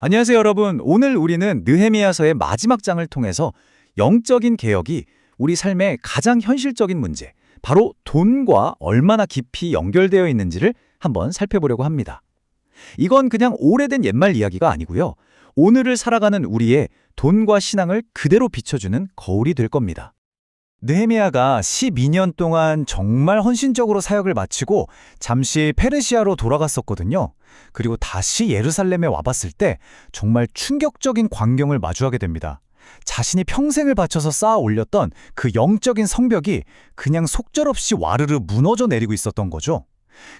안녕하세요, 여러분. 오늘 우리는 느헤미야서의 마지막 장을 통해서 영적인 개혁이 우리 삶의 가장 현실적인 문제, 바로 돈과 얼마나 깊이 연결되어 있는지를 한번 살펴보려고 합니다. 이건 그냥 오래된 옛말 이야기가 아니고요. 오늘을 살아가는 우리의 돈과 신앙을 그대로 비춰주는 거울이 될 겁니다. 느헤미야가 12년 동안 정말 헌신적으로 사역을 마치고 잠시 페르시아로 돌아갔었거든요. 그리고 다시 예루살렘에 와봤을 때 정말 충격적인 광경을 마주하게 됩니다. 자신이 평생을 바쳐서 쌓아 올렸던 그 영적인 성벽이 그냥 속절없이 와르르 무너져 내리고 있었던 거죠.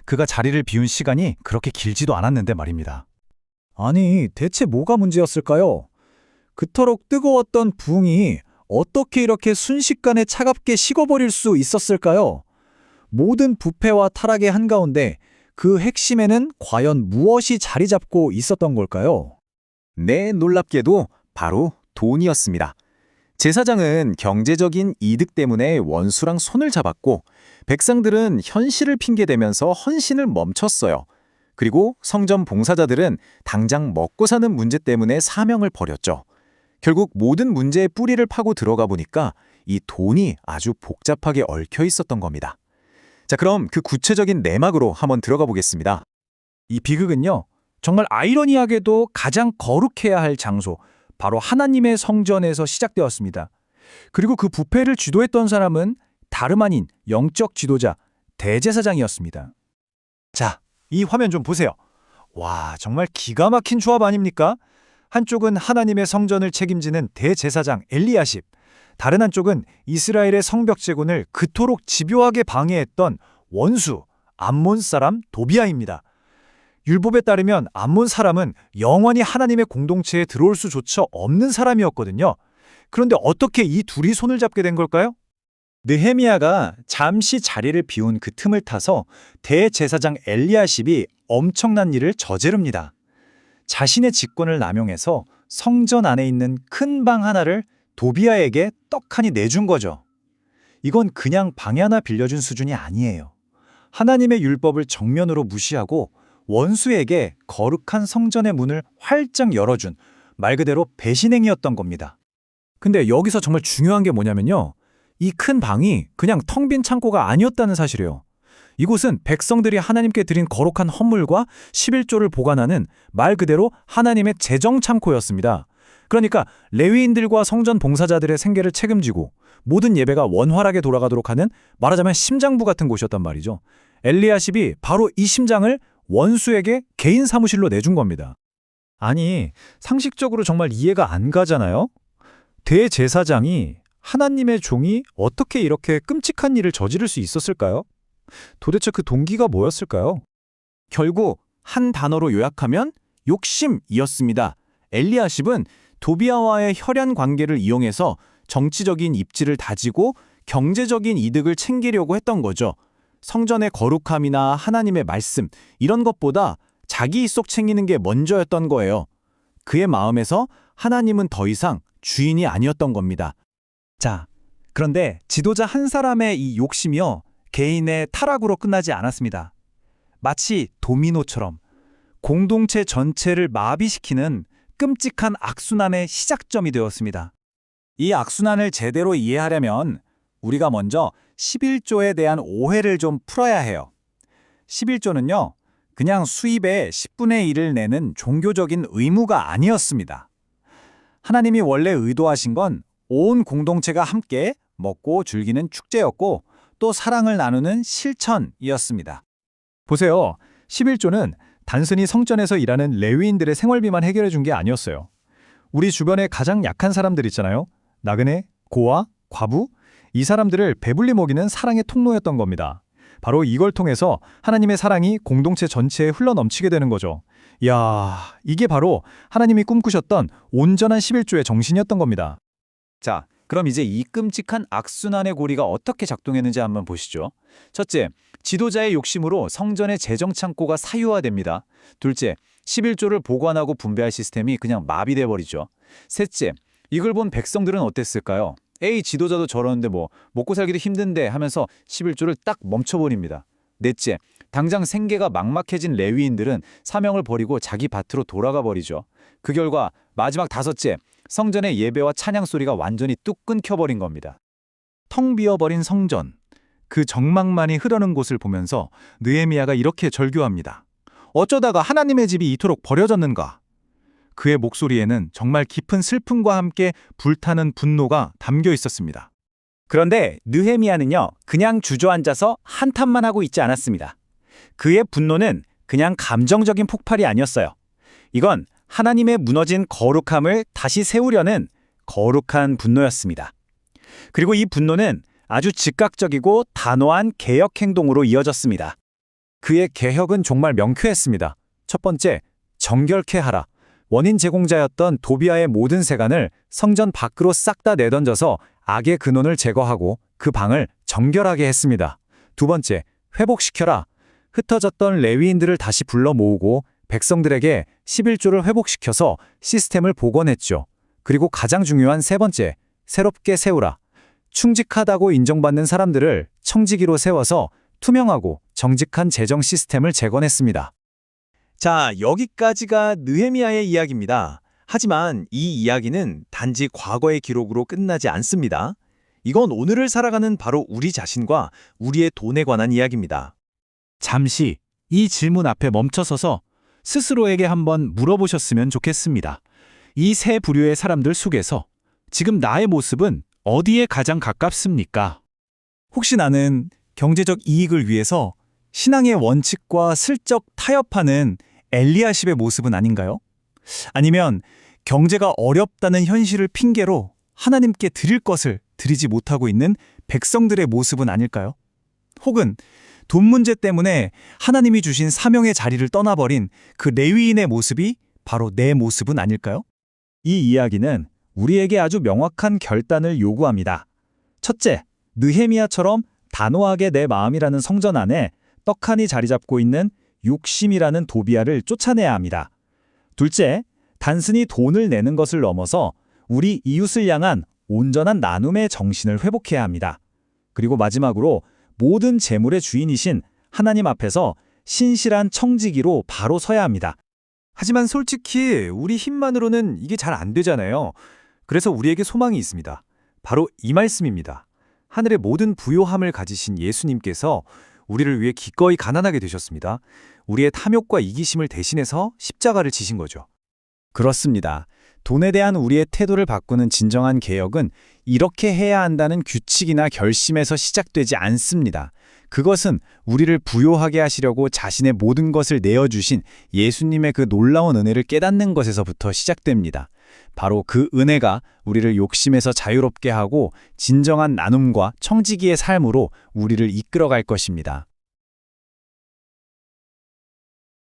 그가 자리를 비운 시간이 그렇게 길지도 않았는데 말입니다. 아니, 대체 뭐가 문제였을까요? 그토록 뜨거웠던 부흥이 어떻게 이렇게 순식간에 차갑게 식어버릴 수 있었을까요? 모든 부패와 타락의 한가운데 그 핵심에는 과연 무엇이 자리 잡고 있었던 걸까요? 네, 놀랍게도 바로 돈이었습니다. 제사장은 경제적인 이득 때문에 원수랑 손을 잡았고, 백성들은 현실을 핑계대면서 헌신을 멈췄어요. 그리고 성전 봉사자들은 당장 먹고 사는 문제 때문에 사명을 버렸죠. 결국 모든 문제의 뿌리를 파고 들어가 보니까 이 돈이 아주 복잡하게 얽혀 있었던 겁니다. 자, 그럼 그 구체적인 내막으로 한번 들어가 보겠습니다. 이 비극은요, 정말 아이러니하게도 가장 거룩해야 할 장소, 바로 하나님의 성전에서 시작되었습니다. 그리고 그 부패를 주도했던 사람은 다름 아닌 영적 지도자, 대제사장이었습니다. 자, 이 화면 좀 보세요. 와, 정말 기가 막힌 조합 아닙니까? 한쪽은 하나님의 성전을 책임지는 대제사장 엘리야십, 다른 한쪽은 이스라엘의 성벽 재건을 그토록 집요하게 방해했던 원수 암몬 사람 도비아입니다. 율법에 따르면 암몬 사람은 영원히 하나님의 공동체에 들어올 수조차 없는 사람이었거든요. 그런데 어떻게 이 둘이 손을 잡게 된 걸까요? 느헤미야가 잠시 자리를 비운 그 틈을 타서 대제사장 엘리야십이 엄청난 일을 저지릅니다. 자신의 직권을 남용해서 성전 안에 있는 큰 방 하나를 도비아에게 떡하니 내준 거죠. 이건 그냥 방에 하나 빌려준 수준이 아니에요. 하나님의 율법을 정면으로 무시하고 원수에게 거룩한 성전의 문을 활짝 열어준 말 그대로 배신행위였던 겁니다. 근데 여기서 정말 중요한 게 뭐냐면요. 이 큰 방이 그냥 텅 빈 창고가 아니었다는 사실이에요. 이곳은 백성들이 하나님께 드린 거룩한 헌물과 11조를 보관하는 말 그대로 하나님의 재정 창고였습니다. 그러니까 레위인들과 성전 봉사자들의 생계를 책임지고 모든 예배가 원활하게 돌아가도록 하는 말하자면 심장부 같은 곳이었단 말이죠. 엘리야십이 바로 이 심장을 원수에게 개인 사무실로 내준 겁니다. 아니, 상식적으로 정말 이해가 안 가잖아요? 대제사장이 하나님의 종이 어떻게 이렇게 끔찍한 일을 저지를 수 있었을까요? 도대체 그 동기가 뭐였을까요? 결국 한 단어로 요약하면 욕심이었습니다. 엘리야십은 도비아와의 혈연 관계를 이용해서 정치적인 입지를 다지고 경제적인 이득을 챙기려고 했던 거죠. 성전의 거룩함이나 하나님의 말씀, 이런 것보다 자기 이속 챙기는 게 먼저였던 거예요. 그의 마음에서 하나님은 더 이상 주인이 아니었던 겁니다. 자, 그런데 지도자 한 사람의 이 욕심이요, 개인의 타락으로 끝나지 않았습니다. 마치 도미노처럼 공동체 전체를 마비시키는 끔찍한 악순환의 시작점이 되었습니다. 이 악순환을 제대로 이해하려면 우리가 먼저 11조에 대한 오해를 좀 풀어야 해요. 11조는요, 그냥 수입의 10분의 1을 내는 종교적인 의무가 아니었습니다. 하나님이 원래 의도하신 건 온 공동체가 함께 먹고 즐기는 축제였고 또 사랑을 나누는 실천이었습니다. 보세요. 11조는 단순히 성전에서 일하는 레위인들의 생활비만 해결해 준 게 아니었어요. 우리 주변에 가장 약한 사람들 있잖아요. 나그네, 고아, 과부, 이 사람들을 배불리 먹이는 사랑의 통로였던 겁니다. 바로 이걸 통해서 하나님의 사랑이 공동체 전체에 흘러넘치게 되는 거죠. 이야, 이게 바로 하나님이 꿈꾸셨던 온전한 11조의 정신이었던 겁니다. 자, 그럼 이제 이 끔찍한 악순환의 고리가 어떻게 작동했는지 한번 보시죠. 첫째, 지도자의 욕심으로 성전의 재정 창고가 사유화됩니다. 둘째, 11조를 보관하고 분배할 시스템이 그냥 마비돼 버리죠. 셋째, 이걸 본 백성들은 어땠을까요? 에이, 지도자도 저러는데 뭐 먹고 살기도 힘든데 하면서 11조를 딱 멈춰버립니다. 넷째, 당장 생계가 막막해진 레위인들은 사명을 버리고 자기 밭으로 돌아가 버리죠. 그 결과 마지막 5째, 성전의 예배와 찬양 소리가 완전히 뚝 끊겨버린 겁니다. 텅 비어버린 성전, 그 정막만이 흐르는 곳을 보면서 느헤미야가 이렇게 절규합니다. 어쩌다가 하나님의 집이 이토록 버려졌는가? 그의 목소리에는 정말 깊은 슬픔과 함께 불타는 분노가 담겨 있었습니다. 그런데 느헤미야는요, 그냥 주저앉아서 한탄만 하고 있지 않았습니다. 그의 분노는 그냥 감정적인 폭발이 아니었어요. 이건 하나님의 무너진 거룩함을 다시 세우려는 거룩한 분노였습니다. 그리고 이 분노는 아주 즉각적이고 단호한 개혁 행동으로 이어졌습니다. 그의 개혁은 정말 명쾌했습니다. 첫 번째, 정결케 하라. 원인 제공자였던 도비아의 모든 세간을 성전 밖으로 싹 다 내던져서 악의 근원을 제거하고 그 방을 정결하게 했습니다. 두 번째, 회복시켜라. 흩어졌던 레위인들을 다시 불러 모으고 백성들에게 11조를 회복시켜서 시스템을 복원했죠. 그리고 가장 중요한 세 번째, 새롭게 세우라. 충직하다고 인정받는 사람들을 청지기로 세워서 투명하고 정직한 재정 시스템을 재건했습니다. 자, 여기까지가 느헤미야의 이야기입니다. 하지만 이 이야기는 단지 과거의 기록으로 끝나지 않습니다. 이건 오늘을 살아가는 바로 우리 자신과 우리의 돈에 관한 이야기입니다. 잠시 이 질문 앞에 멈춰서서 스스로에게 한번 물어보셨으면 좋겠습니다. 이 세 부류의 사람들 속에서 지금 나의 모습은 어디에 가장 가깝습니까? 혹시 나는 경제적 이익을 위해서 신앙의 원칙과 슬쩍 타협하는 엘리야십의 모습은 아닌가요? 아니면 경제가 어렵다는 현실을 핑계로 하나님께 드릴 것을 드리지 못하고 있는 백성들의 모습은 아닐까요? 혹은 돈 문제 때문에 하나님이 주신 사명의 자리를 떠나버린 그 레위인의 모습이 바로 내 모습은 아닐까요? 이 이야기는 우리에게 아주 명확한 결단을 요구합니다. 첫째, 느헤미야처럼 단호하게 내 마음이라는 성전 안에 떡하니 자리 잡고 있는 욕심이라는 도비아를 쫓아내야 합니다. 둘째, 단순히 돈을 내는 것을 넘어서 우리 이웃을 향한 온전한 나눔의 정신을 회복해야 합니다. 그리고 마지막으로 모든 재물의 주인이신 하나님 앞에서 신실한 청지기로 바로 서야 합니다. 하지만 솔직히 우리 힘만으로는 이게 잘 안 되잖아요. 그래서 우리에게 소망이 있습니다. 바로 이 말씀입니다. 하늘의 모든 부요함을 가지신 예수님께서 우리를 위해 기꺼이 가난하게 되셨습니다. 우리의 탐욕과 이기심을 대신해서 십자가를 지신 거죠. 그렇습니다. 돈에 대한 우리의 태도를 바꾸는 진정한 개혁은 이렇게 해야 한다는 규칙이나 결심에서 시작되지 않습니다. 그것은 우리를 부요하게 하시려고 자신의 모든 것을 내어주신 예수님의 그 놀라운 은혜를 깨닫는 것에서부터 시작됩니다. 바로 그 은혜가 우리를 욕심에서 자유롭게 하고 진정한 나눔과 청지기의 삶으로 우리를 이끌어갈 것입니다.